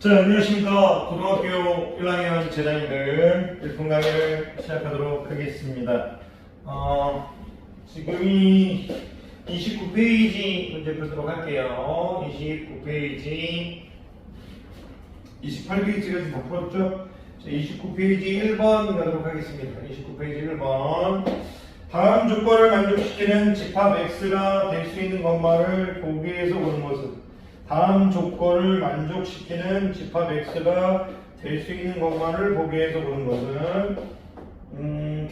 자, 안녕하십니까. 고등학교 1학년 재단이들 1분 강의를 시작하도록 하겠습니다. 지금이 29페이지 문제 풀도록 할게요. 29페이지, 28페이지까지 다 풀었죠? 자, 29페이지 1번 가도록 하겠습니다. 29페이지 1번. 다음 조건을 만족시키는 집합 X가 될 수 있는 것만을 보기에서 보는 것은 다음 조건을 만족시키는 집합 X가 될 수 있는 것만을 보기에서 보는 것은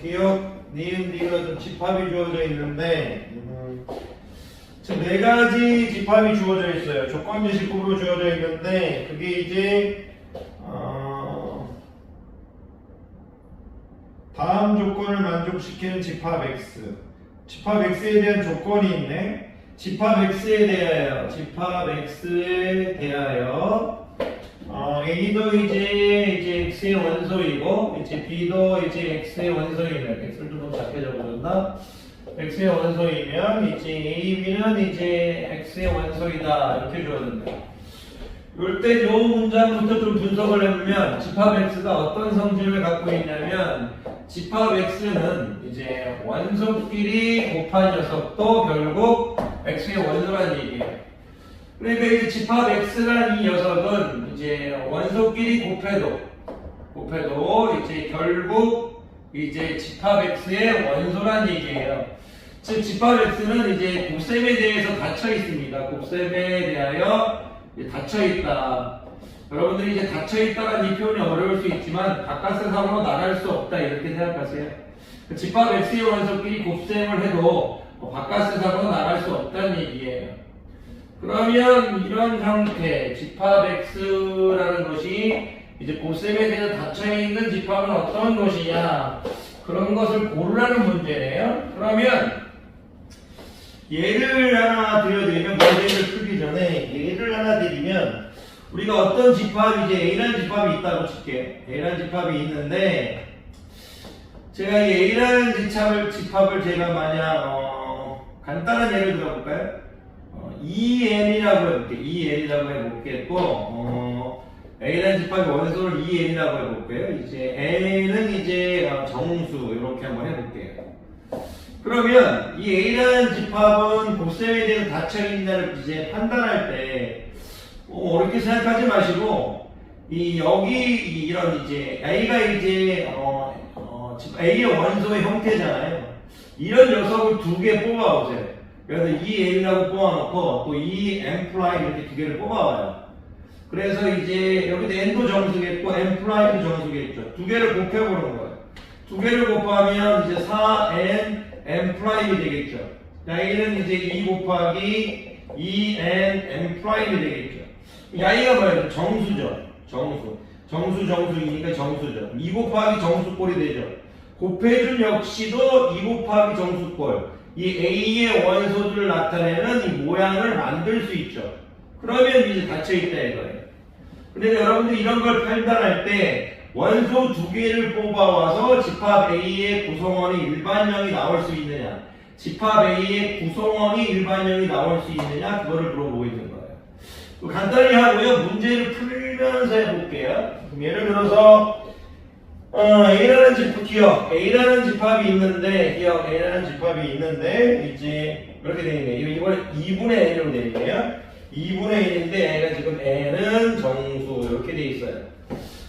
기억, 니은, 니은 집합이 주어져 있는데 지금 네 가지 집합이 주어져 있어요. 조건지식으로 주어져 있는데 그게 이제 다음 조건을 만족시키는 집합 X, 집합 X에 대한 조건이 있네. 집합 X에 대하여 A도 이제 X의 원소이고 이제 B도 이제 X의 원소이면 X를 좀 작게 적어줬나? X의 원소이면 이제 A, B는 이제 X의 원소이다 이렇게 주어진다. 이럴 때 이 문장부터 좀 분석을 해보면 집합 X가 어떤 성질을 갖고 있냐면 집합 X는 이제 원소끼리 곱한 녀석도 결국 X의 원소라는 얘기예요. 그러니까 이제 집합 X라는 이 녀석은 이제 원소끼리 곱해도 이제 결국 이제 집합 X의 원소라는 얘기예요. 즉 집합 X는 이제 곱셈에 대해서 닫혀 있습니다. 곱셈에 대하여 닫혀 있다. 여러분들이 이제 닫혀 있다라는 이 표현이 어려울 수 있지만 바깥 세상으로 나갈 수 없다 이렇게 생각하세요. 집합 X의 원소끼리 곱셈을 해도 바깥 세상으로 나갈 수 없다는 얘기예요. 그러면 이런 형태 집합 X라는 것이 이제 곱셈에 대해서 닫혀 있는 집합은 어떤 것이냐 그런 것을 고르라는 문제네요. 그러면 예를 하나 드려드리면 문제를 풀기 전에 예를 하나 드리면 우리가 어떤 집합이 이제 A라는 집합이 있다고 칠게요. A라는 집합이 있는데 제가 이 A라는 집합을 제가 만약 간단한 예를 들어볼까요? 2n이라고 해볼게요. 2n이라고 해볼게요. A라는 집합의 원소를 2n이라고 해볼게요. 이제 n은 이제 정수 이렇게 한번 해볼게요. 그러면 이 A라는 집합은 곱셈에 대해서 닫혀있냐를 이제 판단할 때 어렵게 생각하지 마시고 여기 이런 이제 A가 이제 A의 원소의 형태잖아요. 이런 녀석을 두 개 뽑아오세요. 그래서 N이라고 뽑아놓고 또 M' 이렇게 두 개를 뽑아와요. 그래서 이제 여기도 N도 정수겠고 M'도 정수겠죠. 두 개를 곱해보는 거예요. 두 개를 곱하면 이제 4N M'이 되겠죠. A는 이제 2 곱하기 2N M'이 되겠죠. A가 뭐예요? 정수죠. 정수이니까 정수죠. 2 곱하기 정수꼴이 되죠. 곱해준 역시도 2 곱하기 정수꼴. 이 A의 원소들을 나타내는 이 모양을 만들 수 있죠. 그러면 이제 닫혀있다 이거예요. 근데 여러분들 이런 걸 판단할 때 원소 두 개를 뽑아와서 집합 A의 구성원이 일반형이 나올 수 있느냐, 집합 A의 구성원이 일반형이 나올 수 있느냐, 그거를 물어보고 있는 거예요. 간단히 하고요. 문제를 풀면서 해볼게요. 예를 들어서 A라는 집합이 있는데 이제 이렇게 되겠네요. 이번에 2분의 n으로 되겠네요. 2분의 n인데 A가 지금 n은 정수 이렇게 돼 있어요.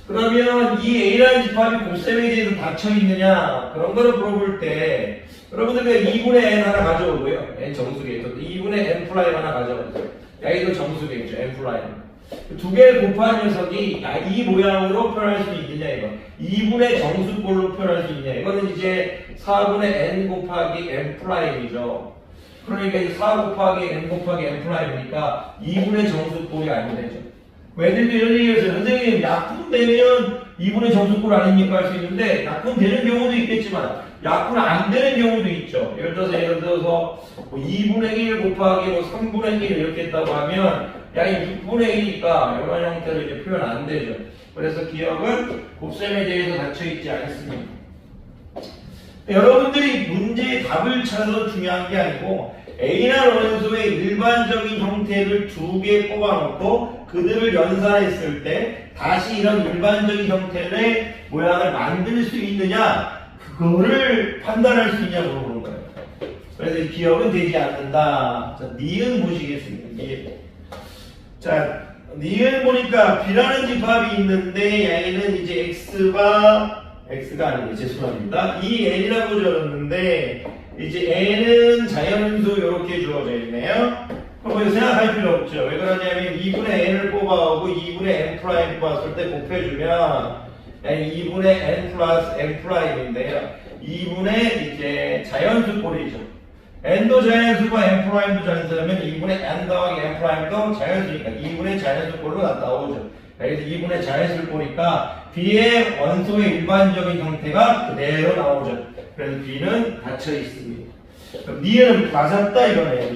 그러면 이 A라는 집합이 곱셈에 대해서 닫혀 있느냐 그런 거를 물어볼 때 여러분들 그냥 2분의 n 하나 가져오고요. n 정수겠죠. 2분의 n 프라임 하나 가져오세요. A도 정수겠죠. n 프라임. 두 개를 곱한 녀석이 이 모양으로 표현할 수 있느냐 이거. 2분의 정수꼴로 표현할 수 있느냐. 이거는 이제 4분의 n 곱하기 n 프라임이죠. 그러니까 이제 4 곱하기 n 곱하기 n 프라임이니까 2분의 정수꼴이 안 되죠. 애들도 이런 얘기 했어요. 선생님 약분 되면 2분의 정수꼴 아닙니까 할 수 있는데 약분 되는 경우도 있겠지만 약분 안 되는 경우도 있죠. 예를 들어서 2분의 1 곱하기 3분의 1 이렇게 했다고 하면 양이 6분의 1이니까 이런 형태로 이제 표현 안 되죠. 그래서 기억은 곱셈에 대해서 닫혀있지 않습니다. 여러분들이 문제의 답을 찾아서 중요한 게 아니고 A라는 원소의 일반적인 형태를 두 개 뽑아놓고 그들을 연산했을 때 다시 이런 일반적인 형태의 모양을 만들 수 있느냐 그거를 판단할 수 있냐고 물어보는 거예요. 그래서 이 기억은 되지 않는다. 자, 니은 보시겠습니다. 니은. 자, 니은 보니까 B라는 집합이 있는데 얘는 이제 X가 아니고 죄송합니다. 이 N이라고 적었는데 이제 N은 자연수 이렇게 주어져 있네요. 그럼 이거 생각할 필요 없죠. 왜 그러냐면 2분의 N을 뽑아오고 2분의 N 프라임 뽑았을 때 곱해주면 2분의 N 플러스 N 프라임인데요. 2분의 이제 자연수 꼴이죠. N도 자연수고 N 프라임도 자연수라면 2분의 N 더하기 N 프라임도 자연수니까 2분의 자연수 꼴로 나오죠. 그래서 2분의 자연수를 보니까 B의 원소의 일반적인 형태가 그대로 나오죠. 그래서 B는 닫혀 있습니다. 그럼 니은은 맞았다 이거네요.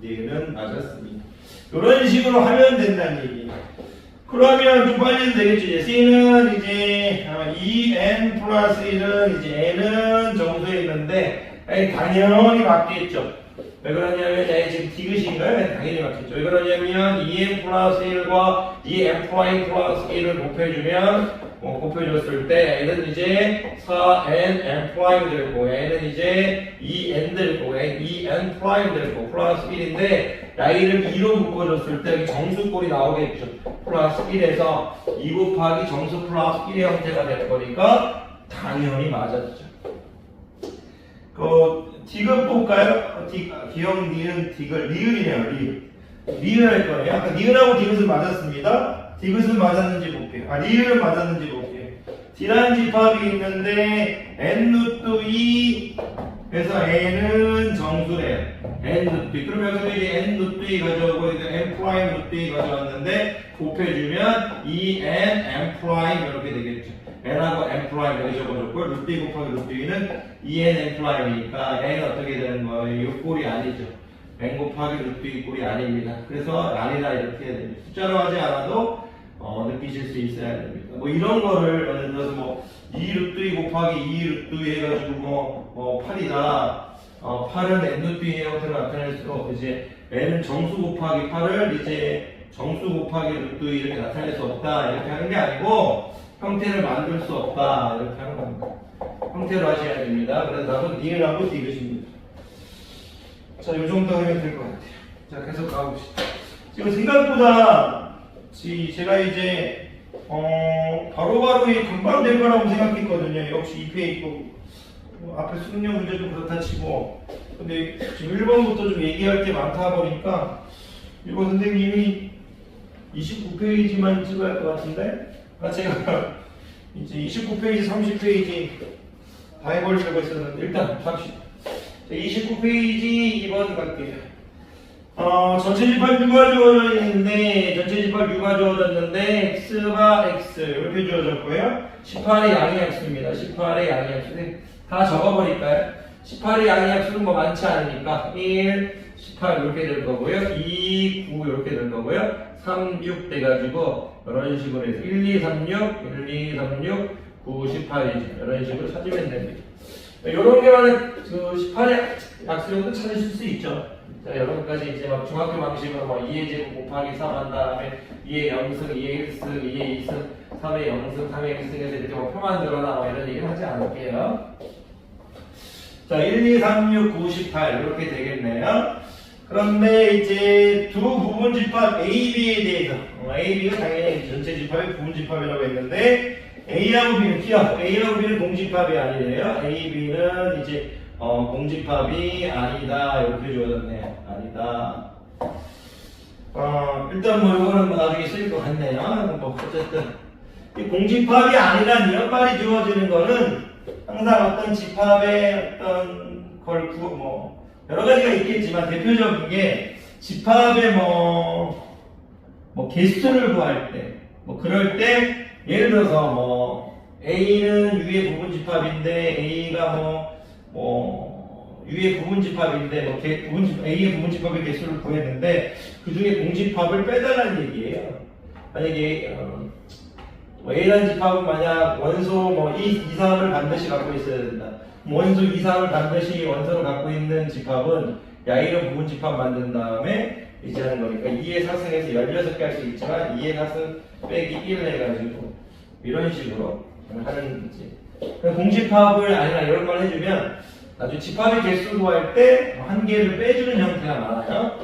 니은은 맞았습니다. 이런 식으로 하면 된다는 얘기예요. 그러면 좀 빨리 해도 되겠죠. 이제 C는 이제 2N 플러스 1은 이제 N은 정수에 있는데 당연히 맞겠죠. 왜 그러냐면 지금 디귿인가요? 당연히 맞겠죠. 왜 그러냐면 2n 플러스 1과 2n 프라임 플러스 1을 곱해줬을 때 n은 이제 4n n 프라임 될 거고 n은 이제 2n 될 거고 2n 프라임 될 거고 플러스 1인데 y를 2로 묶어줬을 때 여기 정수꼴이 나오겠죠. 플러스 1에서 2 곱하기 정수 플러스 1의 형태가 될 거니까 당연히 맞았죠. 디귿 볼까요? 기억, 니은, 디귿, 리을이네요, 리을. 리을 할 거예요. 아까 니은하고 디귿은 맞았습니다. 디귿은 맞았는지 볼게요. 리을은 맞았는지 볼게요. D라는 집합이 있는데, n 루트 2, 그래서 n은 정수래요. n 루트 2. 그러면 여기서 이제 n 루트 2 가져오고, n 프라임 루트 2 가져왔는데, 곱해주면 2n, n 프라임 이렇게 되겠죠. n하고 n 프라임 여기 적어줬고 루트 2 곱하기 루트 2는 2n n 프라임이니까 n은 어떻게 되는 거예요? 이 꼴이 아니죠. n 곱하기 루트 2 꼴이 아닙니다. 그래서 아니다 이렇게 해야 됩니다. 숫자로 하지 않아도 느끼실 수 있어야 됩니다. 뭐 이런 거를 예를 들어서 뭐 2 루트 2 곱하기 2 루트 2 해가지고 뭐 8이다. 8은 n 루트 2의 형태로 나타낼 수 이제 n은 정수 곱하기 8을 이제 정수 곱하기 루트 2 이렇게 나타낼 수 없다 이렇게 하는 게 아니고 형태를 만들 수 없다 이렇게 하는 겁니다. 형태로 하셔야 됩니다. 그래서 답은 니은하고 디귿입니다. 자, 이 정도 하면 될 것 같아요. 자, 계속 가봅시다. 지금 생각보다 제가 이제 바로바로 금방 될 거라고 생각했거든요. 역시 2페이지 앞에 수능용 문제 좀 그렇다 치고 근데 지금 1번부터 좀 얘기할 게 많다 보니까 이거 선생님이 29페이지만 찍어야 할 것 같은데 제가 이제 29페이지, 30페이지 다 해보려고 했었는데 일단 갑시다. 29페이지 2번 갈게요. 전체 집합 U가 주어져 있는데 전체 집합 U가 주어졌는데 X가 X 이렇게 주어졌고요. 18의 양의 약수입니다. 18의 양의 약수 다 적어버릴까요? 18의 양의 약수는 뭐 많지 않으니까 1, 18 이렇게 될 거고요. 2, 9 이렇게 될 거고요. 3, 6 돼가지고 이런 식으로 해서 1, 2, 3, 6, 1, 2, 3, 6, 9, 18이죠. 이런 식으로 찾으면 됩니다. 이런 게만 그 18의 약수 정도 찾으실 수 있죠. 자, 여러분까지 이제 막 중학교 방식으로 막 2의 제곱 곱하기 3 한 다음에 2의 0승, 2의 1승, 2의 2승, 3의 0승, 3의 1승에서 이렇게 뭐 표 만들어나 뭐 이런 얘기는 하지 않을게요. 자, 1, 2, 3, 6, 9, 18 이렇게 되겠네요. 그런데 이제 두 부분 집합 A, B에 대해서 A, B가 당연히 전체 집합의 부분 집합이라고 했는데 A하고 B는 기억, A하고 B는 공집합이 아니래요. A, B는 이제 공집합이 아니다 이렇게 주어졌네요. 아니다. 일단 뭐 이거는 뭐 나중에 쓸 것 같네요. 뭐 어쨌든 이 공집합이 아니란 이어빨이 주어지는 거는 항상 어떤 집합의 어떤 걸 뭐 여러 가지가 있겠지만 대표적인 게 집합의 뭐 개수를 구할 때 뭐 그럴 때 예를 들어서 뭐 A는 U의 부분 집합인데 A가 U의 부분 집합인데 A의 부분 집합의 개수를 구했는데 그 중에 공집합을 빼달라는 얘기예요. 만약에 A라는 집합은 만약 원소 뭐 2, 3을 반드시 갖고 있어야 된다. 원소 2, 3을 반드시 원소로 갖고 있는 집합은 야이런 부분 집합 만든 다음에 이제 하는 거니까 2의 4승에서 16개 할 수 있지만 2의 4승 빼기 1 해가지고 이런 식으로 하는 거지. 공집합을 아니라 이런 말 해주면 나중에 집합의 개수 구할 때 한 개를 빼주는 형태가 많아요.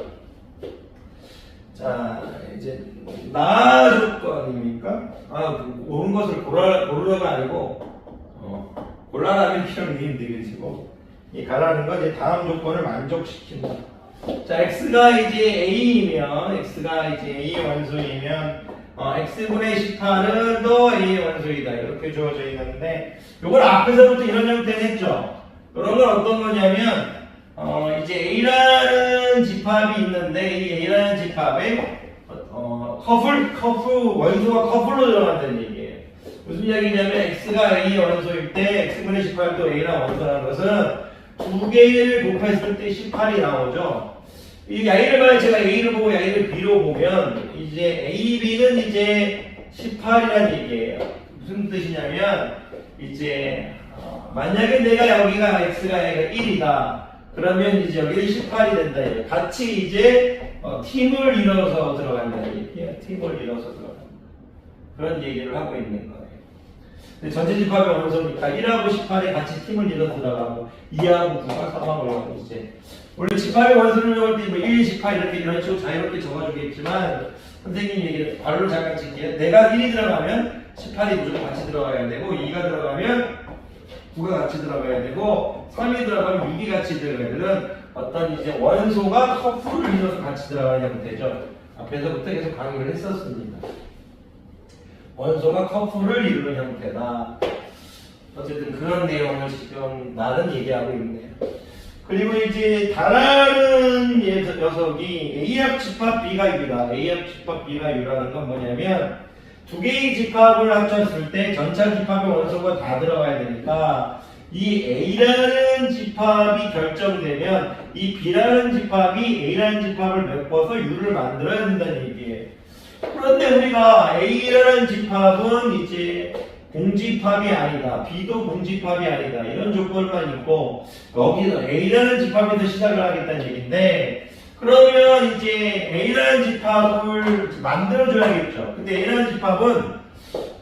자, 이제 나 조건입니까? 옳은 것을 고르려가 아니고 곤란하면 필요는 힘들겠지고 이 가라는 건 이제 다음 조건을 만족시킨다. 자, x가 이제 a이면 A 원소이면 x분의 18은 또 A의 원소이다 이렇게 주어져 있는데 요걸 앞에서부터 이런 형태는 했죠. 이런 건 어떤 거냐면 이제 A라는 집합이 있는데 이 A라는 집합에 원소가 커플로 들어간다는 얘기예요. 무슨 이야기냐면 x가 A의 원소일 때 x분의 18도 A랑 원소라는 것은 두 개를 곱했을 때 18이 나오죠. 이 A를 제가 A를 보고 A를 B로 보면 이제 A, B는 이제 18이라는 얘기예요. 무슨 뜻이냐면 이제 만약에 내가 여기가 x가 1이다. 그러면 이제 여기는 18이 된다. 같이 이제 팀을 이뤄서 들어간다는 얘기예요. 팀을 이뤄서 들어간다. 그런 얘기를 하고 있는 거예요. 근데 전체 집합의 원소니까 1하고 18에 같이 팀을 이뤄서 들어가고 2하고 9가 3하고 이제 원래 집합의 원소를 적을 때 1, 18 이렇게 이런 식으로 자유롭게 적어주겠지만 선생님 얘기를 바로 잠깐 칠게요. 내가 1이 들어가면 18이 무조건 같이 들어가야 되고 2가 들어가면 9가 같이 들어가야 되고 3이 들어가면 6이 같이 들어가야 되는 어떤 이제 원소가 커플을 이뤄서 같이 들어가는 형태죠. 앞에서부터 계속 강의를 했었습니다. 원소가 커플을 이루는 형태다. 어쨌든 그런 내용을 지금 나는 얘기하고 있네요. 그리고 이제 다른 녀석이 A합 집합 B가 U다. A합 집합 B가 U라는 건 뭐냐면 두 개의 집합을 합쳤을 때 전체 집합의 원소가 다 들어가야 되니까 이 A라는 집합이 결정되면 이 B라는 집합이 A라는 집합을 메꿔서 U를 만들어야 된다는 얘기예요. 그런데 우리가 A라는 집합은 이제 공집합이 아니다. B도 공집합이 아니다. 이런 조건만 있고 여기서 A라는 집합에서 시작을 하겠다는 얘기인데 그러면 이제 A라는 집합을 만들어줘야겠죠. 근데 A라는 집합은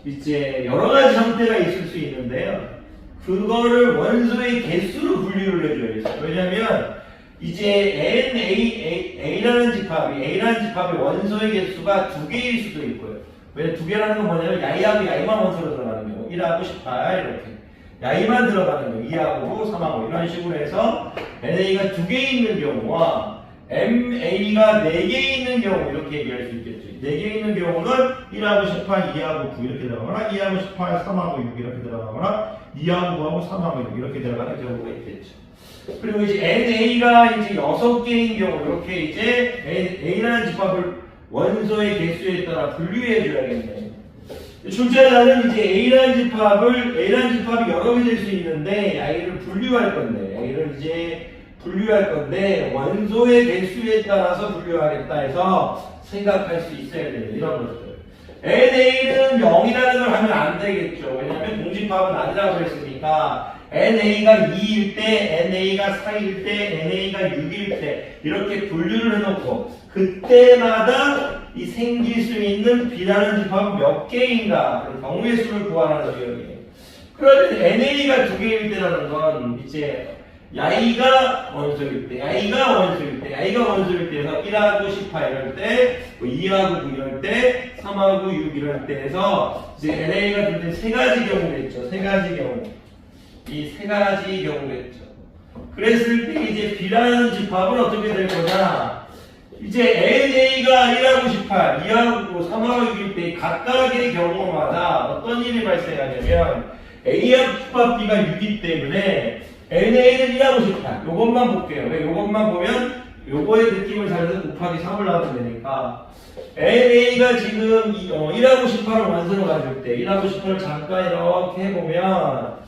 이제 여러 가지 형태가 있을 수 있는데요. 그거를 원소의 개수로 분류를 해줘야겠어요. 왜냐면 이제 A라는 집합의 원소의 개수가 두 개일 수도 있고요. 왜 두 개라는 건 뭐냐면 야이하고 야이만 원소로 들어가는 경우 1하고 18 이렇게 야이만 들어가는 경우 2하고 3하고 이런 식으로 해서 NA가 두 개 있는 경우와 MA가 4개 있는 경우 이렇게 얘기할 수 있겠죠. 4개 있는 경우는 1하고 18, 2하고 9 이렇게 들어가거나 2하고 18, 3하고 6 이렇게 들어가거나 2하고 9하고 3하고 6 이렇게 들어가는 경우가 있겠죠. 그리고 이제 NA가 이제 6개인 경우 이렇게 이제 A라는 집합을 원소의 개수에 따라 분류해 줘야겠네요. 출제자는 이제 A라는 집합이 여러 개 될 수 있는데 A를 분류할 건데 A를 이제 분류할 건데 원소의 개수에 따라서 분류하겠다 해서 생각할 수 있어야 돼요. 이런 것들. NA는 0이라는 걸 하면 안 되겠죠. 왜냐하면 공집합은 아니라고 했으니까 NA가 2일 때, NA가 4일 때, NA가 6일 때 이렇게 분류를 해놓고 그때마다 이 생길 수 있는 B라는 집합은 몇 개인가 경우의 수를 구하라는 내용이에요. 그러면 NA가 2개일 때라는 건 이제 야이가 원소일 때, 야이가 원소일 때에서 1하고 18 이럴 때, 2하고 9 이럴 때, 3하고 6 이럴 때 해서 이제 NA가 될 때 세 가지 경우겠죠. 세 가지 경우. 이 세 가지 경우겠죠. 그랬을 때 이제 B라는 집합은 어떻게 될 거냐? 이제 NA가 1하고 18, 2하고 3하고 6일 때 각각의 경우마다 어떤 일이 발생하냐면 A하고 집합 B가 6이기 때문에 NA는 1하고 18. 요것만 볼게요. 왜 요것만 보면 요거의 느낌을 잘해서 곱하기 3을 나오면 되니까 NA가 지금 1하고 18을 원소로 가질 때 1하고 18을 잠깐 이렇게 해보면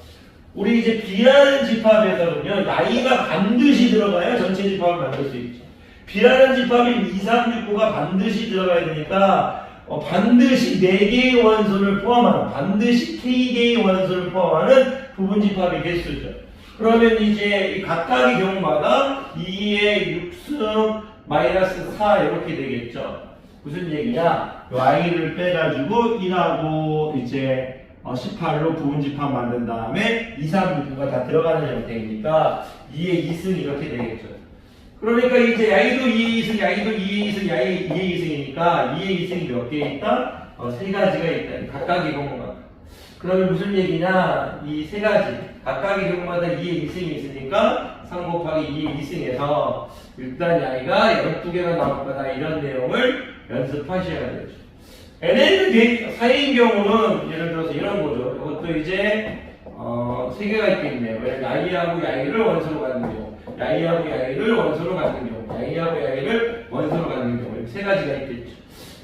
우리 이제 B라는 집합에서는요 야이가 반드시 들어가야 전체 집합을 만들 수 있죠. B라는 집합이 2, 3, 6, 9가 반드시 들어가야 되니까 반드시 4개의 원소를 포함하는, 반드시 K개의 원소를 포함하는 부분집합의 개수죠. 그러면 이제 이 각각의 경우마다 2의 6승 마이너스 4 이렇게 되겠죠. 무슨 얘기냐? 요 i를 빼가지고 1하고 이제 18로 부분집합 만든 다음에 2, 3, 6가 다 들어가는 형태이니까 2의 2승 이렇게 되겠죠. 그러니까 이제 i도 2의 2승, i도 2의 2승, i의 2의 2승이니까 2의 2승이 몇 개 있다? 3가지가 있다. 각각의 경우마다. 그러면 무슨 얘기냐? 이 3가지 각각의 경우마다 2의 2승이 있으니까 3 곱하기 2의 2승에서 일단 i가 12개가 나올 거다. 이런 내용을 연습하셔야 되죠. NA는 4인 경우는 예를 들어서 이런 거죠. 이것도 이제 3개가 있겠네요. 왜냐면 i하고 i를 원소로 갖는 경우, i하고 i를 원소로 갖는 경우, i하고 i를 원소로 갖는 경우 이렇게 3가지가 있겠죠.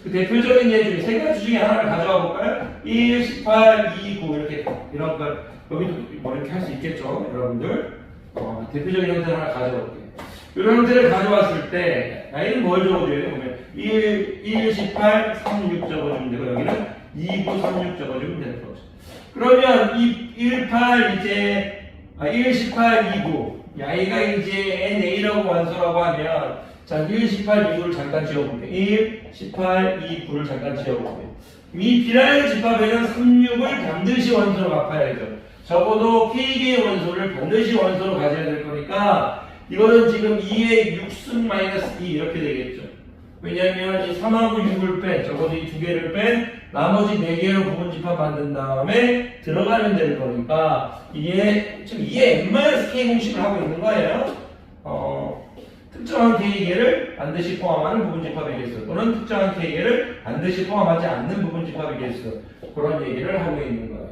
그 대표적인 예 중에 3가지 중에 하나를 가져와 볼까요? 1, 18, 2, 9 이렇게 이런 걸 여기도 뭐 이렇게 할 수 있겠죠, 여러분들. 대표적인 형태 하나 가져올게요. 이런 형태를 가져왔을 때 i는 뭘 적어줘요? 보면 1, 18, 3, 6 적어주면 되고 여기는 2, 9, 3, 6 적어주면 되는 거죠. 그러면 1, 8 이제 1, 18, 2, 9 i가 이제 NA라고 원소라고 하면 자 1, 18, 2, 9를 잠깐 지워볼게요. 1, 18, 2, 9를 잠깐 지워볼게요. 이 B라는 집합에는 3, 6을 반드시 원소로 갚아야죠. 적어도 K개의 원소를 반드시 원소로 가져야 될 거니까 이거는 지금 2의 6승 마이너스 2 이렇게 되겠죠. 왜냐하면 이 3하고 6을 뺀, 적어도 이 2개를 뺀 나머지 4개로 부분집합 만든 다음에 들어가면 될 거니까 이게 지금 2의 n-k 공식을 하고 있는 거예요. 특정한 K개를 반드시 포함하는 부분집합의 개수 또는 특정한 K개를 반드시 포함하지 않는 부분집합의 개수 그런 얘기를 하고 있는 거예요.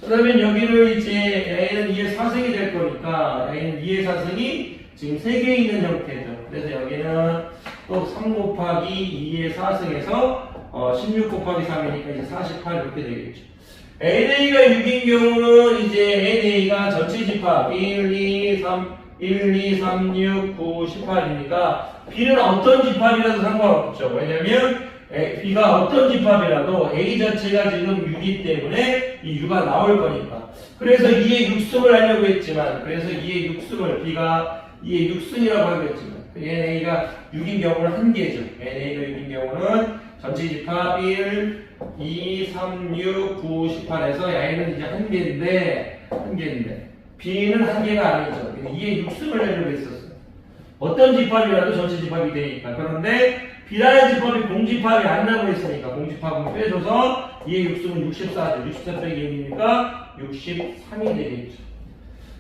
그러면 여기를 이제 A는 2의 4승이 될 거니까 A는 2의 4승이 지금 3개 있는 형태죠. 그래서 여기는 또 3 곱하기 2의 4승에서 16 곱하기 3이니까 이제 48 이렇게 되겠죠. NA가 6인 경우는 이제 NA가 전체 집합 1, 2, 3, 6, 9, 18이니까 B는 어떤 집합이라도 상관없죠. 왜냐면 B가 어떤 집합이라도 A 자체가 지금 6이기 때문에 이 6가 나올 거니까. 그래서 2의 6승을 하려고 했지만, 그래서 2의 6승을 B가 2의 6승이라고 하겠지만, NA가 6인 경우는 한 개죠. NA가 6인 경우는 전체 집합 1, 2, 3, 6, 9, 18에서 A는 이제 한 개인데, B는 한 개가 아니죠. 2의 6승을 하려고 했었어요. 어떤 집합이라도 전체 집합이 되니까. 그런데 B라는 집합이 공집합이 안 나고 있으니까 공집합은 빼줘서 2의 6승은 64죠. 64 빼기 1이니까 63이 되겠죠.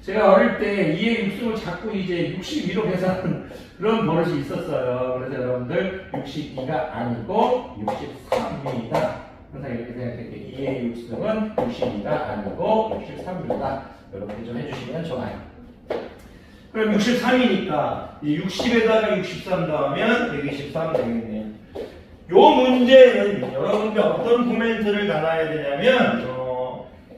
제가 어릴 때 2의 6승을 자꾸 이제 62로 계산하는 그런 버릇이 있었어요. 그래서 여러분들 62가 아니고 63입니다. 항상 이렇게 생각할게요. 2의 6승은 62가 아니고 63입니다. 이렇게 좀 해주시면 좋아요. 그럼 63이니까 60에다가 63 더하면 123 되겠네요. 요 문제는 여러분들 어떤 코멘트를 달아야 되냐면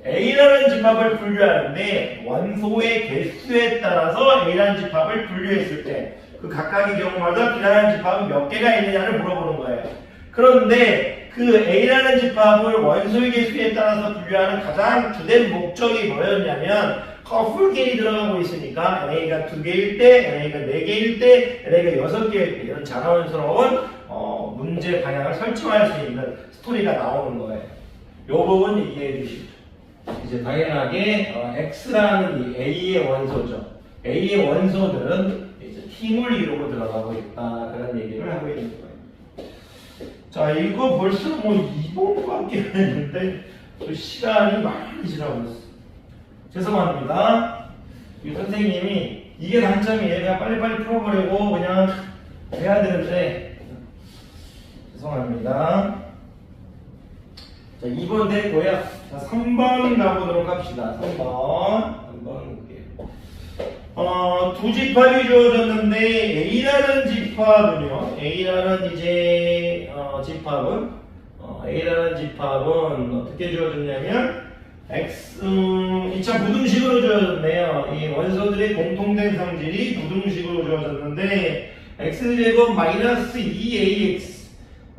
A라는 집합을 분류하는데 원소의 개수에 따라서 A라는 집합을 분류했을 때 그 각각의 경우마다 B라는 집합은 몇 개가 있느냐를 물어보는 거예요. 그런데 그 A라는 집합을 원소의 개수에 따라서 분류하는 가장 주된 목적이 뭐였냐면 커플끼리 들어가고 있으니까 NA가 2개일 때, NA가 4개일 때, NA가 6개일 때 이런 자연스러운 문제 방향을 설정할 수 있는 스토리가 나오는 거예요. 이 부분 이해해 주시죠. 이제 당연하게 X라는 이 A의 원소죠. A의 원소들은 이제 힘을 이루고 들어가고 있다 그런 얘기를 하고 있는 거예요. 자, 이거 벌써 뭐 2번밖에 했는데 시간이 많이 지나버렸어. 죄송합니다. 이 선생님이 이게 단점이에요. 그냥 빨리빨리 풀어버리고 그냥 해야 되는데 죄송합니다. 자, 2번 됐고요. 자, 3번 가보도록 합시다. 3번 볼게요. 두 집합이 주어졌는데 A라는 집합은요. A라는 이제 A라는 집합은 어떻게 주어졌냐면 X, 2차 부등식으로 주어졌네요. 이 원소들의 공통된 성질이 부등식으로 주어졌는데 X제곱 마이너스 2AX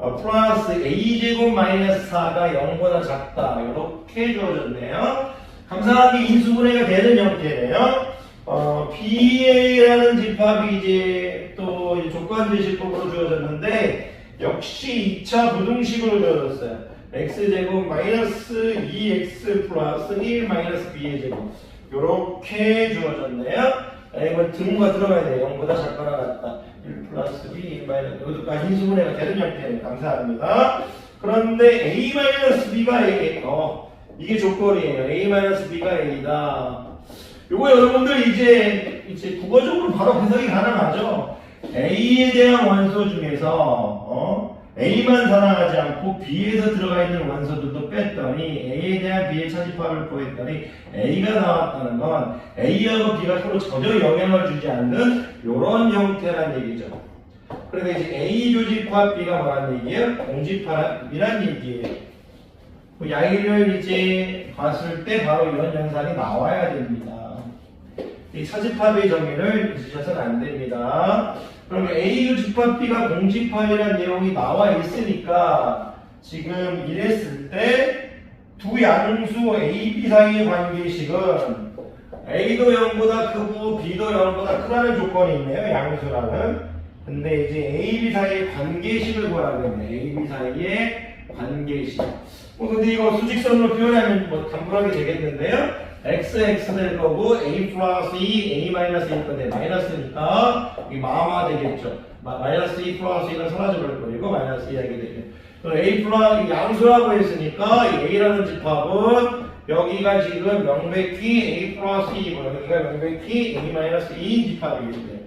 플러스 a제곱 마이너스 4가 0보다 작다. 이렇게 주어졌네요. 감사하게 인수분해가 되는 형태네요. BA라는 집합이 이제 또 조건제시법으로 주어졌는데 역시 2차 부등식으로 주어졌어요. x제곱 마이너스 2x 플러스 1 마이너스 b의 제곱 이렇게 주어졌네요. 이건 등호가 들어가야 돼요. 0보다 작거나 같다. 1 플러스 b 1 마이너스 이것도 인수분해가 되는 형태네요. 감사합니다. 그런데 a 마이너스 b가 a 이게 조건이에요. a 마이너스 b가 a다. 요거 여러분들 이제 국어적으로 바로 해석이 가능하죠. A에 대한 원소 중에서 A만 사랑하지 않고 B에서 들어가 있는 원소들도 뺐더니 A에 대한 B의 차집합을 구했더니 A가 나왔다는 건 A하고 B가 서로 전혀 영향을 주지 않는 이런 형태란 얘기죠. 그러니까 이제 A 조집합 B가 뭐란 얘기예요? 공집합이란 얘기예요. 야이를 이제 봤을 때 바로 이런 현상이 나와야 됩니다. 이 차집합의 정의를 잊으셔서는 안 됩니다. 그러면 A 집합 B가 공집합이라는 내용이 나와 있으니까 지금 이랬을 때 두 양수 A, B 사이의 관계식은 A도 0보다 크고 B도 0보다 크다는 조건이 있네요. 양수라는. 근데 이제 A, B 사이의 관계식을 구하라고 했네. A, B 사이의 관계식. 근데 이거 수직선으로 표현하면 뭐 단순하게 되겠는데요. x 될 거고 a 플러스 2 a 마이너스 1일 건데 마이너스니까 이 마마 되겠죠. 마이너스 2 플러스 1은 사라져 버릴 거고 마이너스 2 하게 되죠. 그럼 a 플러스 양수라고 했으니까 이 a라는 집합은 여기가 지금 명백히 a 플러스 2고 여기가 명백히 a 마이너스 2인 집합이겠죠.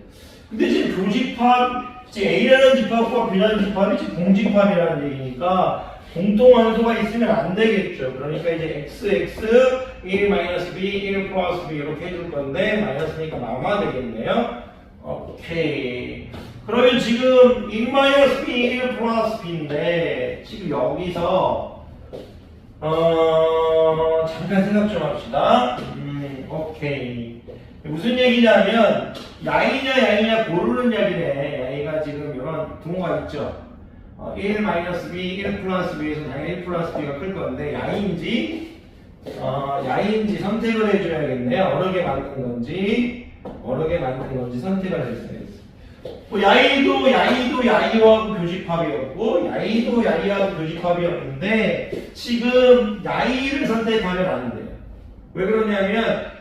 근데 지금 교집합 a라는 집합과 b라는 집합이 지금 공집합이라는 얘기니까 공통 원소가 있으면 안 되겠죠. 그러니까 이제 x, 1 마이너스 b, 1 플러스 b 이렇게 해줄 건데 마이너스니까 마마 되겠네요. 오케이. 그러면 지금 1 마이너스 b, 1 플러스 b인데 지금 여기서 잠깐 생각 좀 합시다. 오케이. 무슨 얘기냐면 야이냐 고르는 얘기네. 야이가 지금 이런 동호가 있죠. 1 마이너스 b, 1 플러스 b에서 당연히 1 플러스 b가 클 건데 야인지 선택을 해줘야겠네요. 어느 게 맞는 건지 선택을 해줘야겠어요. 야이도 야이와 교집합이었고 야이도 야이와 교집합이었는데 지금 야이를 선택하면 안 돼요. 왜 그러냐면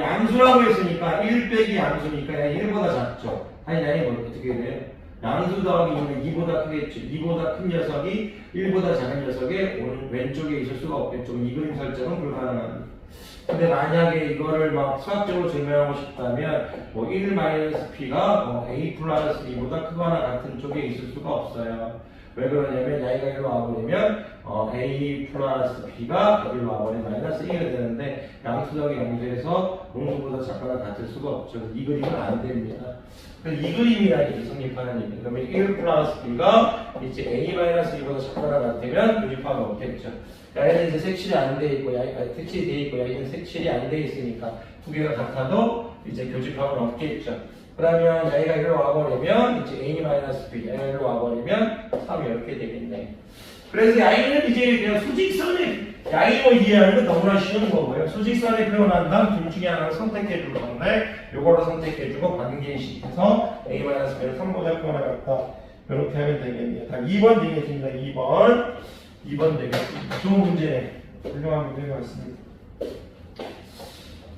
양수라고 했으니까 1 빼기 양수니까 야이 1보다 작죠. 아니 야이 뭐 어떻게 돼요? 양수 더하기 2는 2보다 크겠죠. 2보다 큰 녀석이 1보다 작은 녀석의 왼쪽에 있을 수가 없겠죠. 이 그림 설정은 불가능합니다. 근데 만약에 이거를 막 수학적으로 증명하고 싶다면 뭐 1-p가 a 플러스 2보다 크거나 같은 쪽에 있을 수가 없어요. 왜 그러냐면 야이가 이리로 와버리면 a 플러스 b가 여기로 와버리면 마이너스 1이 되는데 양수 더하기 양수에서 음수보다 작거나 같을 수가 없죠. 이 그림은 안 됩니다. 이 그림이라는 얘기 성립하는 얘기. 그러면 1 플러스 b가 이제 a 마이너스 2보다 작거나 같으면 교집합이 없겠죠. 야이는 이제 색칠이 안 돼 있고 색칠이 돼 있고 야이는 색칠이 안 돼 있으니까 두 개가 같아도 이제 교집합은 없겠죠. 그러면 야이가 이리로 와버리면 이제 a 마이너스 b, 야이가 이리로 와버리면 3 이렇게 되겠네. 그래서 야이는 이제 그냥 수직선에 야이로 이해하는 건 너무나 쉬운 거고요. 수직선에 표현한 다음 둘 중에 하나를 선택해 줄 건데 요거를 선택해 주고 관계식해서 a-b를 3보다 크거나 같다 이렇게 하면 되겠네요. 다 2번 되겠습니다. 2번 되겠습니다. 좋은 문제, 훌륭한 문제가 있습니다.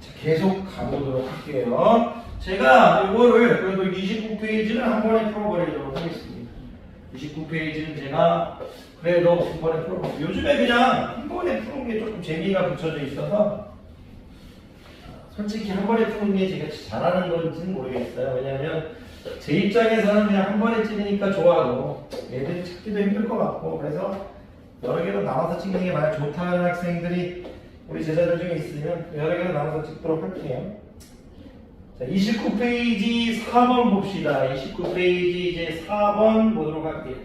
자, 계속 가보도록 할게요. 제가 이거를 그래도 29페이지는 한 번에 풀어버리도록 하겠습니다. 29페이지는 제가 그래도 한 번에 풀어볼게요. 요즘에 그냥 한 번에 푸는 게 조금 재미가 붙여져 있어서 솔직히 한 번에 푸는 게 제가 잘하는 건지는 모르겠어요. 왜냐면 제 입장에서는 그냥 한 번에 찍으니까 좋아하고 애들이 찾기도 힘들 것 같고 그래서 여러 개로 나눠서 찍는 게 만약 좋다는 학생들이 우리 제자들 중에 있으면 여러 개로 나눠서 찍도록 할게요. 자, 29페이지 4번 봅시다. 29페이지 이제 4번 보도록 할게요.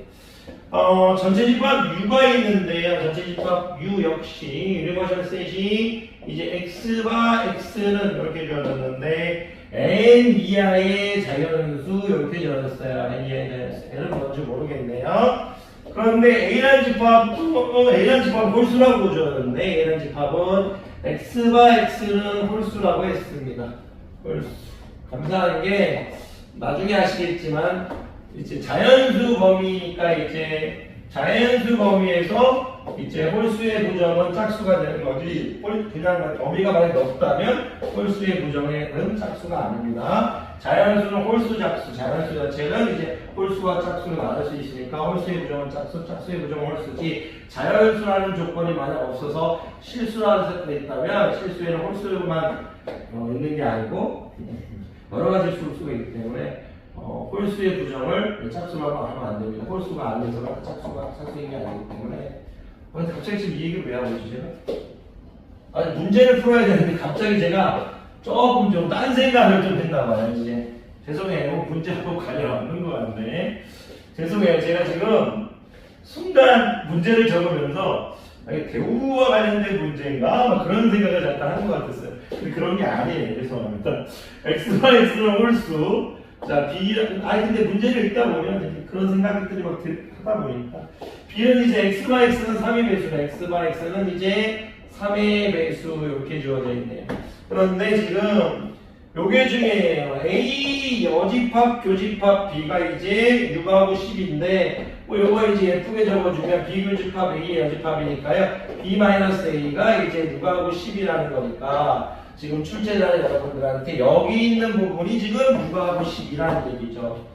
전체 집합 U가 있는데요. 전체 집합 U 역시 유니버셜 셋이 이제 X와 X는 이렇게 주어졌는데 N 이하의 자연수 이렇게 주어졌어요. N 이하의 자연수. N은 뭔지 모르겠네요. 그런데 A라는 집합도 A라는 집합은 홀수라고 줬는데 A라는 집합은 X바 X는 홀수라고 했습니다. 홀수. 감사한 게 나중에 아시겠지만 이제 자연수 범위니까 이제 자연수 범위에서 이제 홀수의 부정은 짝수가 되는 거지 그냥 범위가 만약에 없다면 홀수의 부정은 짝수가 아닙니다. 자연수는 홀수 짝수, 자연수 자체는 이제 홀수와 짝수를 나눌 수 있으니까 홀수의 부정은 짝수, 짝수의 부정은 홀수지 자연수라는 조건이 만약 없어서 실수라는 세트가 있다면 실수에는 홀수만 있는 게 아니고 여러 가지 수가 있기 때문에 홀수의 부정을 짝수라고 하면 안 됩니다. 홀수가 아니어서 짝수가 짝수인 게 아니기 때문에 근데 갑자기 지금 이 얘기를 왜 하고 있지 제가? 아니 문제를 풀어야 되는데 갑자기 제가 조금 좀 딴 생각을 좀 했나 봐요 이제. 죄송해요. 문제하고 관련 없는 것 같네. 죄송해요. 제가 지금 순간 문제를 적으면서 대우와 관련된 문제인가? 막 그런 생각을 잠깐 한 것 같았어요. 근데 그런 게 아니에요. 죄송합니다. X와 X는 홀수. 자, B는, 근데 문제를 읽다 보면 그런 생각들이 막 하다 보니까. B는 이제 X와 X는 3의 배수다. X와 X는 이제 3의 배수 이렇게 주어져 있네요. 그런데 지금 요게 중요해요. A 여집합, 교집합 B가 이제 6하고 10인데 뭐 요거 이제 예쁘게 적어주면 B 교집합 A 여집합이니까요. B-A가 이제 6하고 10이라는 거니까 지금 출제자는 여러분들한테 여기 있는 부분이 지금 6하고 10이라는 얘기죠.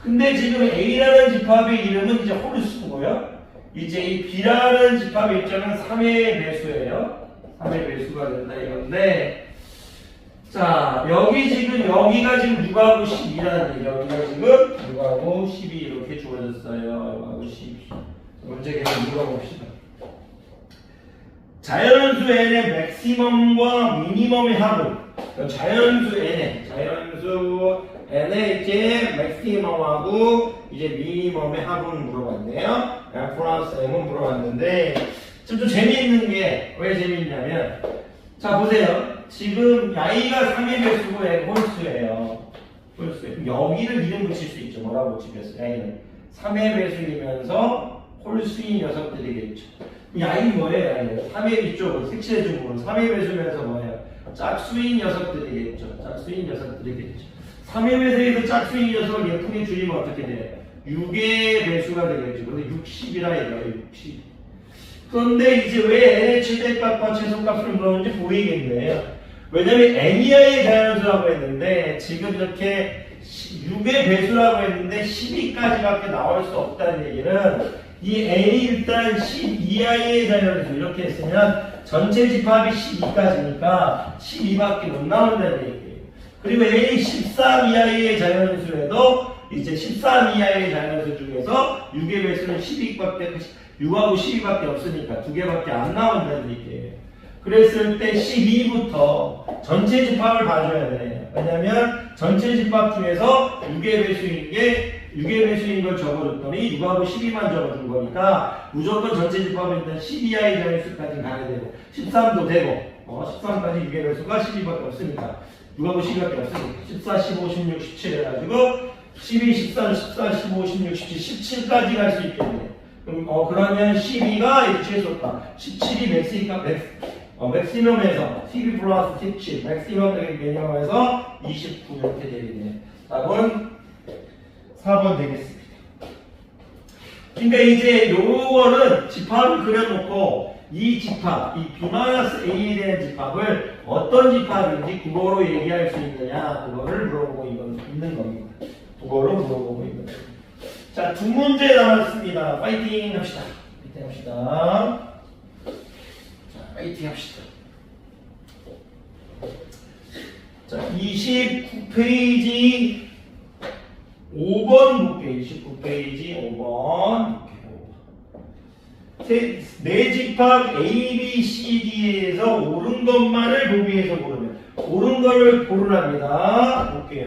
근데 지금 A라는 집합의 이름은 이제 홀수고요. 이제 이 B라는 집합의 입장은 3의 배수예요. 3의 배수가 된다 이건데 자, 여기 지금 여기가 지금 6하고 10이라는 얘기. 여기가 지금 6하고 10이 이렇게 주어졌어요. 6하고 12. 문제 계속 물어봅시다. 자연수 n의 맥시멈과 미니멈의 합은 자연수 n의 이제 맥시멈하고 이제 미니멈의 합은 물어봤네요. 플러스 m은 물어봤는데 좀 재미있는 게 왜 재미있냐면 자 보세요. 지금 i가 3의 배수고 n 홀수예요. 홀수예요. 여기를 이름 붙일 수 있죠. 뭐라고 붙이겠어요? i는 3의 배수이면서 홀수인 녀석들이겠죠. 이 i는 뭐예요? i는 3의 이쪽은 색칠해준 부분 3의 배수면서 뭐예요? 짝수인 녀석들이겠죠. 짝수인 녀석들이겠죠. 3의 배수에서 짝수인 녀석을 예쁘게 줄이면 어떻게 돼요? 6의 배수가 되겠죠. 그런데 60이라 이거예요. 60. 그런데 이제 왜 n의 최대값과 최소값을 물어보는지 보이겠네요. 왜냐면 n 이하의 자연수라고 했는데 지금 이렇게 6의 배수라고 했는데 12까지밖에 나올 수 없다는 얘기는 이 n이 일단 10 이하의 자연수 이렇게 했으면 전체 집합이 12까지니까 12밖에 못 나온다는 얘기예요. 그리고 n이 13 이하의 자연수에도 이제 13 이하의 자연수 중에서 6의 배수는 12밖에 6하고 12밖에 없으니까 두 개밖에 안 나온다는 얘기예요. 그랬을 때 12부터 전체 집합을 봐줘야 돼요. 왜냐면 전체 집합 중에서 6의 배수인 걸 적어줬더니 6하고 12만 적어준 거니까 무조건 전체 집합은 일단 12하의 자연수까지 가야 되고 13도 되고 13까지 6의 배수가 12밖에 없으니까 6하고 12밖에 없으니까 14, 15, 16, 17 해가지고 12, 13, 14, 15, 16, 17, 17까지 갈 수 있겠네요. 그러면 12가 이제 최소값, 17이 맥시니까 맥시멈에서 12 플러스 17, 맥시멈 미니멈에서 29 이렇게 되겠네요. 답은 4번 되겠습니다. 그러니까 이제 요거는 집합을 그려놓고 이 집합, 이 B-A에 대한 집합을 어떤 집합인지 국어로 얘기할 수 있느냐 그거를 물어보고 있는 겁니다. 국어로 물어보고 있는 겁니다. 자, 두 문제 남았습니다. 파이팅 합시다. 파이팅 합시다. 자, 파이팅 합시다. 자, 29페이지 5번 볼게요. 29페이지 5번. 네 집합 A, B, C, D에서 옳은 것만을 도비해서 고르면 옳은 거를 고르랍니다. 볼게요.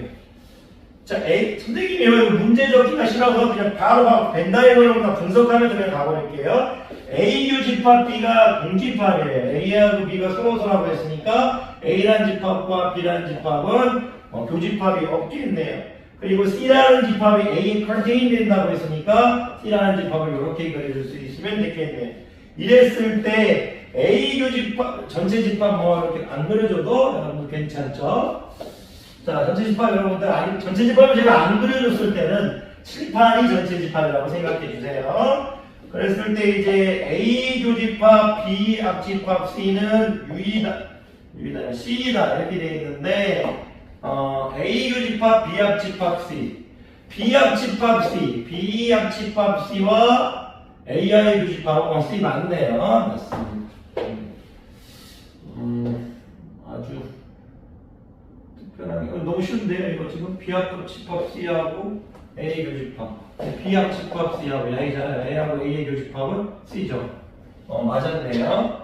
자, 선생님이 문제 적기가 싫어서 그냥 바로 벤다이어로 분석하면서 그냥 가버릴게요. A유 집합 B가 공집합이에요. A하고 B가 서로서라고 했으니까 A란 집합과 B란 집합은 교집합이 없겠네요. 그리고 C라는 집합이 A에 컨테인 된다고 했으니까 C라는 집합을 이렇게 그려줄 수 있으면 되겠네. 이랬을 때 A 교집합 전체 집합 뭐 이렇게 안 그려줘도 여러분 괜찮죠? 자, 전체 집합 여러분들 아니 전체 집합을 제가 안 그려줬을 때는 칠판이 전체 집합이라고 생각해 주세요. 그랬을 때 이제 A 교집합, B 앞집합, C는 C다 이렇게 되어 있는데 A 교집합, B 앞집합, C, B 앞집합 C, B 앞집합 C와 AI 교집합 C 맞네요. 맞습니다. 아주 특별하게 너무 쉬운데요. 이거 지금 B 앞집합 C하고 A 교집합, B 앞집합 C하고 A잖아요. A하고 A의 교집합은 C죠. 맞았네요.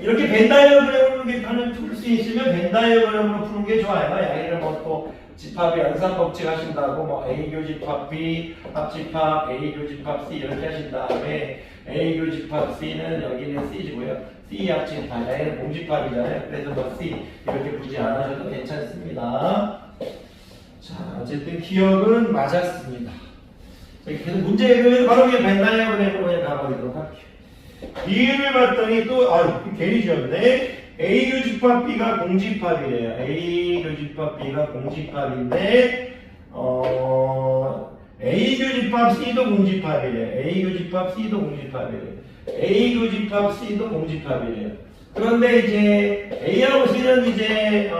이렇게 벤 다이어그램으로 풀 수 있으면 벤 다이어그램으로 푸는 게 좋아요. A를 또 집합의 연산 법칙 하신다고 뭐 A 교집합 B 합집합 A 교집합 C 이렇게 하신 다음에 A 교집합 C는 여기는 C고요. C 합집합 A는 공집합이잖아요. 그래서 뭐 C 이렇게 보지 않으셔도 괜찮습니다. 자, 어쨌든 기억은 맞았습니다. 계속 문제 해결해서 바로 그냥 벤 다이어그램으로 그냥 가버리도록 할게요. B를 봤더니 또 괜히 지었네. A 교집합 B가 공집합이래요. A 교집합 B가 공집합인데 A 교집합 C도 공집합이래요. A 교집합 C도 공집합이래요. A 교집합 C도 공집합이래요. 그런데 이제 A하고 C는 이제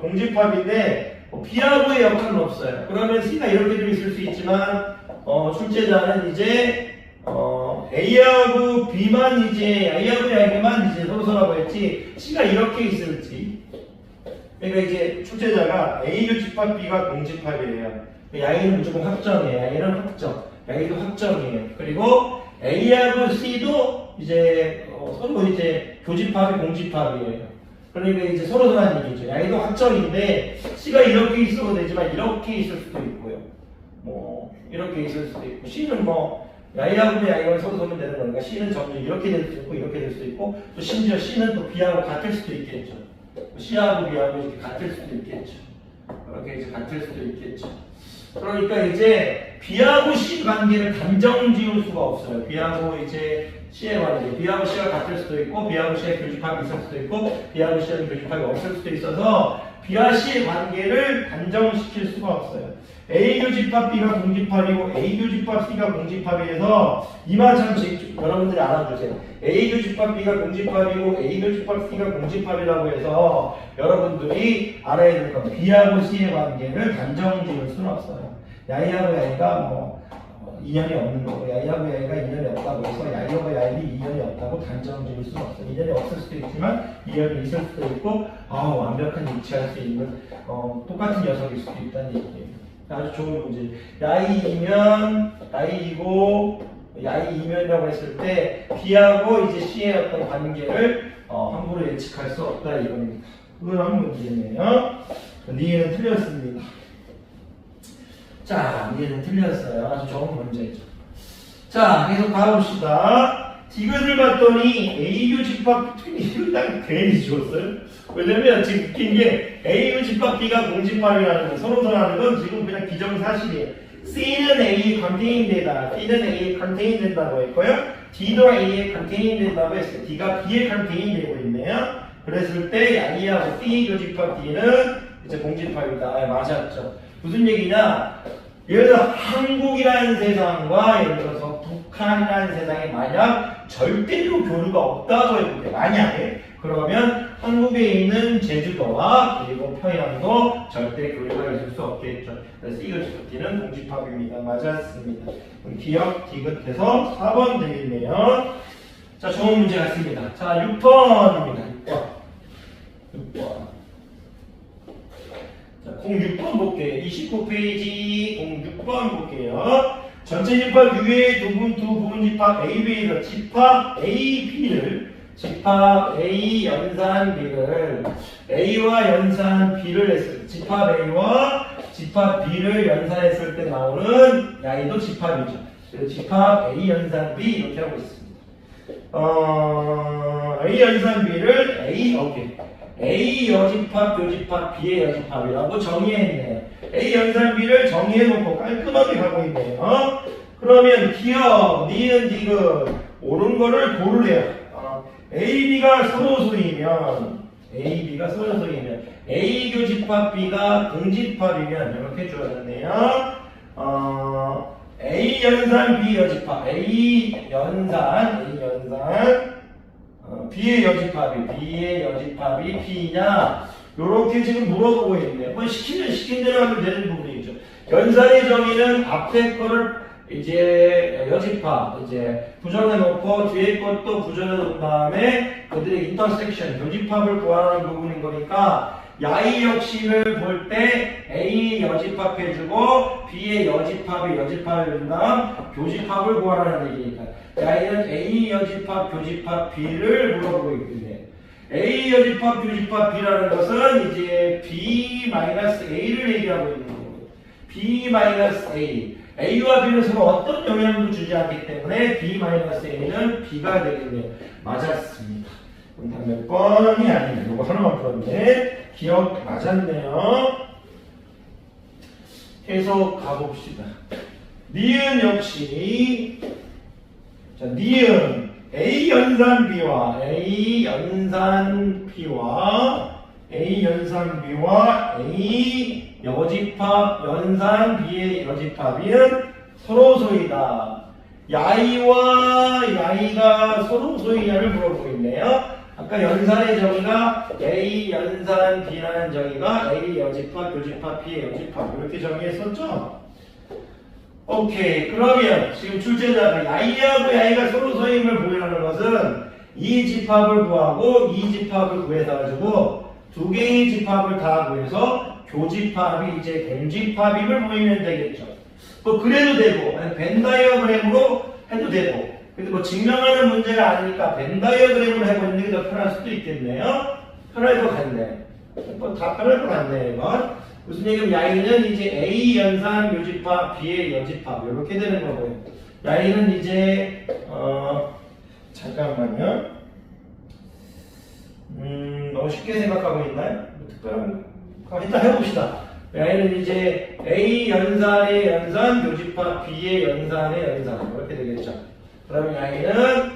공집합인데 B하고의 역할은 없어요. 그러면 C가 이렇게 좀 있을 수 있지만 출제자는 이제 A하고 B만 이제 A하고 A만 이제 서로서라고 했지 C가 이렇게 있을지. 그러니까 이제 출제자가 A 교집합 B가 공집합이래요. A는 무조건 확정이에요. A는 확정. A도 확정이에요. 그리고 A하고 C도 이제 서로 이제 교집합이 공집합이에요. 그러니까 이제 서로서라는 얘기죠. A도 확정인데 C가 이렇게 있어도 되지만 이렇게 있을 수도 있고요. 뭐 이렇게 있을 수도 있고 C는 뭐 A하고 A가 서로 서면 되는 거니까 C는 점점 이렇게 될 수도 있고 이렇게 될 수도 있고 또 심지어 C는 또 B하고 같을 수도 있겠죠. C하고 B하고 이렇게 같을 수도 있겠죠. 이렇게 이제 같을 수도 있겠죠. 그러니까 이제 B하고 C 관계를 단정 지을 수가 없어요. B하고 이제 C의 관계, B하고 C가 같을 수도 있고 B하고 C의 교집합이 있을 수도 있고 B하고 C의 교집합이 없을 수도 있어서 B와 C의 관계를 단정시킬 수가 없어요. A 교집합 B가 공집합이고 A 교집합 C가 공집합이라서 이말 참 여러분들이 알아두세요. A 교집합 B가 공집합이고 A 교집합 C가 공집합이라고 해서 여러분들이 알아야 될 건 B하고 C의 관계를 단정 지을 수는 없어요. A하고 A가 뭐 인연이 없는 거고 A하고 A가 인연이 없다고 해서 A하고 A이 인연이 없다고 단정 지을 수는 없어요. 인연이 없을 수도 있지만 인연이 있을 수도 있고 완벽한 일치할 수 있는 똑같은 녀석일 수도 있다는 얘기예요. 아주 좋은 문제. 야이이면이라고 했을 때 B하고 이제 C의 어떤 관계를 함부로 예측할 수 없다 이겁니다. 그런 문제네요. 니에는 틀렸습니다. 자, 니에는 틀렸어요. 아주 좋은 문제죠. 자, 계속 가봅시다. 이것을 봤더니 A 교집합 이걸 딱 괜히 지웠어요. 왜냐면 지금 웃긴 게 A 교집합 B가 공집합이라는 건 서로서라는 건 지금 그냥 기정사실이에요. C는 A에 컨테인 되다. B는 A에 컨테인 된다고 했고요. D도 A에 컨테인 된다고 했어요. D가 B에 컨테인 되고 있네요. 그랬을 때 A하고 C 교집합 D는 이제 공집합이다. 맞았죠. 무슨 얘기냐? 예를 들어 한국이라는 세상과 예를 들어서 북한이라는 세상에 만약 절대로 교류가 없다고 해볼게요. 만약에 그러면 한국에 있는 제주도와 그리고 평양도 절대 교류가 있을 수 없겠죠. 그래서 이 교집합은 공집합입니다. 맞았습니다. 기억 디귿해서 4번 되겠네요. 자, 좋은 문제 같습니다. 자, 6번입니다. 6번. 자, 06번 볼게요. 29페이지 06번 볼게요. 전체 집합 U의 두 부분 집합 A, B에서 집합 A, B를 집합 A 연산 B를 A와 연산 B를 했을 때 집합 A와 집합 B를 연산했을 때 나오는 야이도 집합이죠. 그래서 집합 A 연산 B 이렇게 하고 있습니다. A 연산 B를 A A 여집합, 교집합, B의 여집합이라고 정의했네요. A 연산 B를 정의해놓고 깔끔하게 가고 있네요. 그러면 기억, 니은, 디귿 옳은 거를 고르래요. A, B가 서로소이면 A 교집합 B가 공집합이면 이렇게 주어졌네요. A 연산 B 여집합 B의 여집합이 B냐 요렇게 지금 물어보고 있네요. 뭐 시키면 시킨 대로 하면 되는 부분이죠. 연산의 정의는 앞에 거를 이제 여집합 이제 부정해 놓고 뒤에 것도 부정해 놓은 다음에 그들의 인터섹션 교집합을 구하는 부분인 거니까 야이 역식을 볼 때 A 여집합 해주고 B의 여집합을 해준 다음 교집합을 구하라는 얘기니까 야이는 A 여집합 교집합 B를 물어보고 있겠네요. A 여집합 교집합 B라는 것은 이제 B-A를 얘기하고 있는 거예요. B-A A와 B는 서로 어떤 영향도 주지 않기 때문에 B-A는 B가 되겠네요. 맞았습니다. 몇 번이 아니에요. 이거 하나만 풀었는데 기억 맞았네요. 계속 가봅시다. 니은 역시 자 니은 A 연산 B와 A 연산 여집합 연산 B의 여집합은 서로소이다. 야이가 서로소이냐를 물어보고 있네요. 아까 연산의 정의가 A 연산 B라는 정의가 A 여집합 교집합 B의 여집합 이렇게 정의했었죠? 오케이. 그러면 지금 출제자가 야이가 서로소임을 보이라는 것은 이 집합을 구하고 이 집합을 구해서 가지고 두 개의 집합을 다 구해서 교집합이 이제 공집합임을 보이면 되겠죠. 뭐 그래도 되고 아니 벤 다이어그램으로 해도 되고 근데 뭐 증명하는 문제가 아니니까 벤 다이어그램으로 해보는 게 더 편할 수도 있겠네요. 편할 것 같네. 뭐 다 편할 것 같네 이건. 무슨 얘기냐면 야이는 이제 A 연산 교집합 B의 여집합 이렇게 되는 거고요. 야이는 이제 잠깐만요. 너무 쉽게 생각하고 있나요? 특별한 일단 해봅시다. 야이는 이제 A 연산의 연산 교집합 B의 연산의 연산 이렇게 되겠죠. 그러면 야이는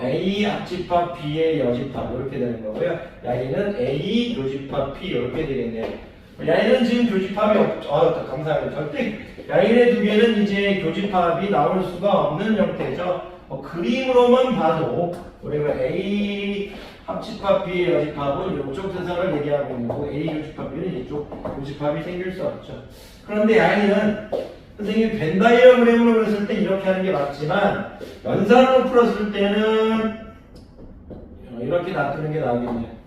A 합집합 B의 여집합 이렇게 되는 거고요. 야이는 A 교집합 P 이렇게 되겠네요. 야이는 지금 교집합이 없죠. 감사합니다. 절대 야이의 두 개는 이제 교집합이 나올 수가 없는 형태죠. 그림으로만 봐도 우리가 A 합집합 B의 여집합은 이쪽 세상을 얘기하고 있는 거고 A 교집합 B는 이쪽 교집합이 생길 수 없죠. 그런데 야이는 선생님이 벤 다이어그램으로 그렸을 때 이렇게 하는 게 맞지만 연산으로 풀었을 때는 이렇게 놔두는 게 나오겠네요.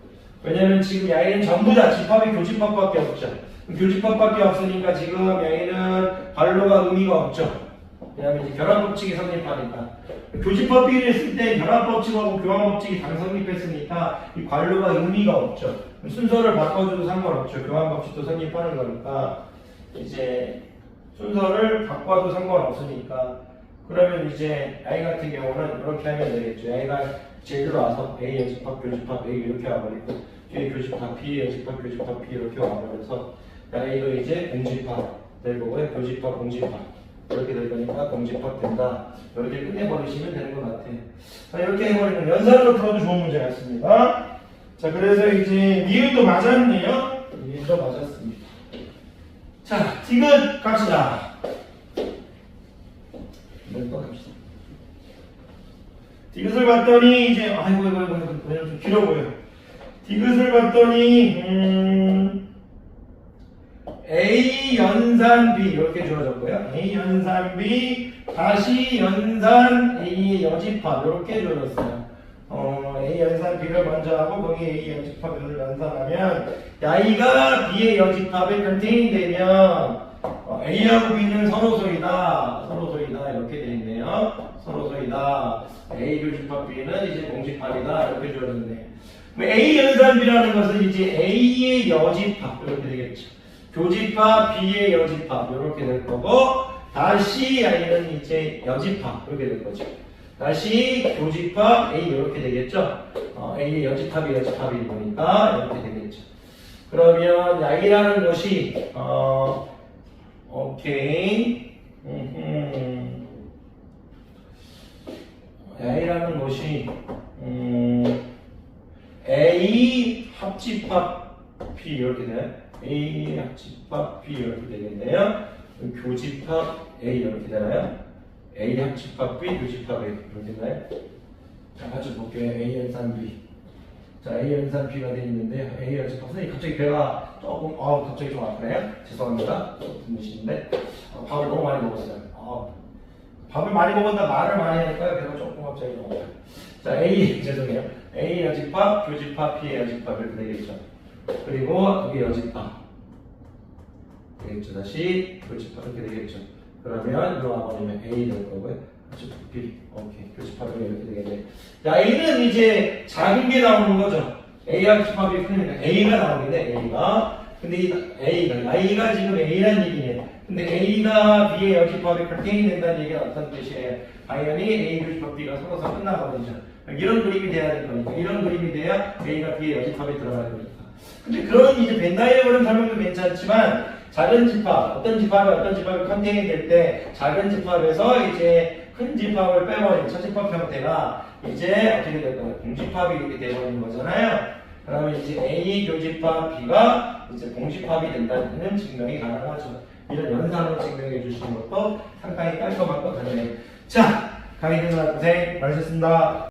왜냐면 지금 야이는 전부 다 집합이 교집합밖에 없죠. 교집합밖에 없으니까 지금 야이는 관로가 의미가 없죠. 왜냐면 이제 결합법칙이 성립하니까. 교집합 비를 했을 때 결합법칙하고 교환법칙이 당 성립했으니까 이 관로가 의미가 없죠. 순서를 바꿔줘도 상관없죠. 교환법칙도 성립하는 거니까 이제 순서를 바꿔도 상관없으니까. 그러면 이제 야이 같은 경우는 이렇게 하면 되겠죠. 야이가 제일 와서 A 여집합 교집합 A 이렇게 와버리고 뒤에 교집합 B 여집합 교집합 B 이렇게 와버려서 야이도 이제 공집합 될 거고요. 교집합 공집합 이렇게 될 거니까 공집합 된다. 이렇게 끝내버리시면 되는 것 같아요. 자, 이렇게 해버리면 연산으로 풀어도 좋은 문제 같습니다. 자, 그래서 이제 니은도 맞았네요. 니은도 맞았습니다. 자, 디귿 갑시다. 또 갑시다. 디귿을 봤더니 이제 아이고 좀 길어 보여. 디귿을 봤더니 A 연산 B 이렇게 주어졌고요. A 연산 B 다시 연산 A의 여집합 이렇게 주어졌어요. A 연산 B를 먼저 하고 거기에 A 여집합을 연산하면 야이가 B의 여집합에 컨테인 되면 A하고 B는 서로소이다 이렇게 되어 있네요. 서로소이다. A 교집합 B는 이제 공집합이다 이렇게 주어졌네요. A 연산 B라는 것은 이제 A의 여집합 이렇게 되겠죠. 교집합 B의 여집합 이렇게 될 거고 다시 A는 이제 여집합 이렇게 될 거죠. 다시 교집합 A 이렇게 되겠죠. A의 여집합이 보니까 이렇게 되겠죠. 그러면 I라는 것이 오케이. A라는 것이 A 합집합 B 이렇게 돼요. A 합집합 B 이렇게 되겠네요. 교집합 A 이렇게 되나요? A 합집합 B 교집합 A 이렇게 되나요? 자, 같이 볼게요. A 연산 B. 자, A 연산 B가 되어 있는데 A 연산 선생님 갑자기 배가 조금 갑자기 좀 아프네요. 죄송합니다. 드시는데 밥을 너무 많이 먹었어요. 밥을 많이 먹었다 말을 많이 하니까 배가 조금 갑자기 좀 아파요. 자, A 죄송해요. A 여집합, 교집합, B의 여집합 이렇게 되겠죠. 그리고 여기 여집합 되겠죠. 다시 교집합 이렇게 되겠죠. 그러면 이거 와버리면 A 될 거고요. B, 오케이. 교집합이 이렇게 되겠네. 자, A는 이제 작은 게 나오는 거죠. A와 집합이 크니까 A가 나오겠네. A가. 근데 이 I가 지금 A라는 얘기네요. 근데 A가 B의 여집합에 pertain 된다는 얘기가 어떤 뜻이에요? 당연히 A 교집합 B가 서로서 끝나거든요. 이런 그림이 돼야 될 거니까. 이런 그림이 돼야 A가 B의 여집합에 들어가야 되니까. 근데 그런 이제 벤 다이어그램 설명도 괜찮지만 작은 집합, 어떤 집합이 컨테인이 될 때 작은 집합에서 이제 큰 집합을 빼버린 차집합 형태가 이제 어떻게 될 거예요? 공집합이 이렇게 되어버리는 거잖아요. 그러면 이제 A 교집합 B가 이제 공집합이 된다는 증명이 가능하죠. 이런 연산으로 증명해 주시는 것도 상당히 깔끔할 것 같네요. 자, 강의 듣느라 고생 많으셨습니다.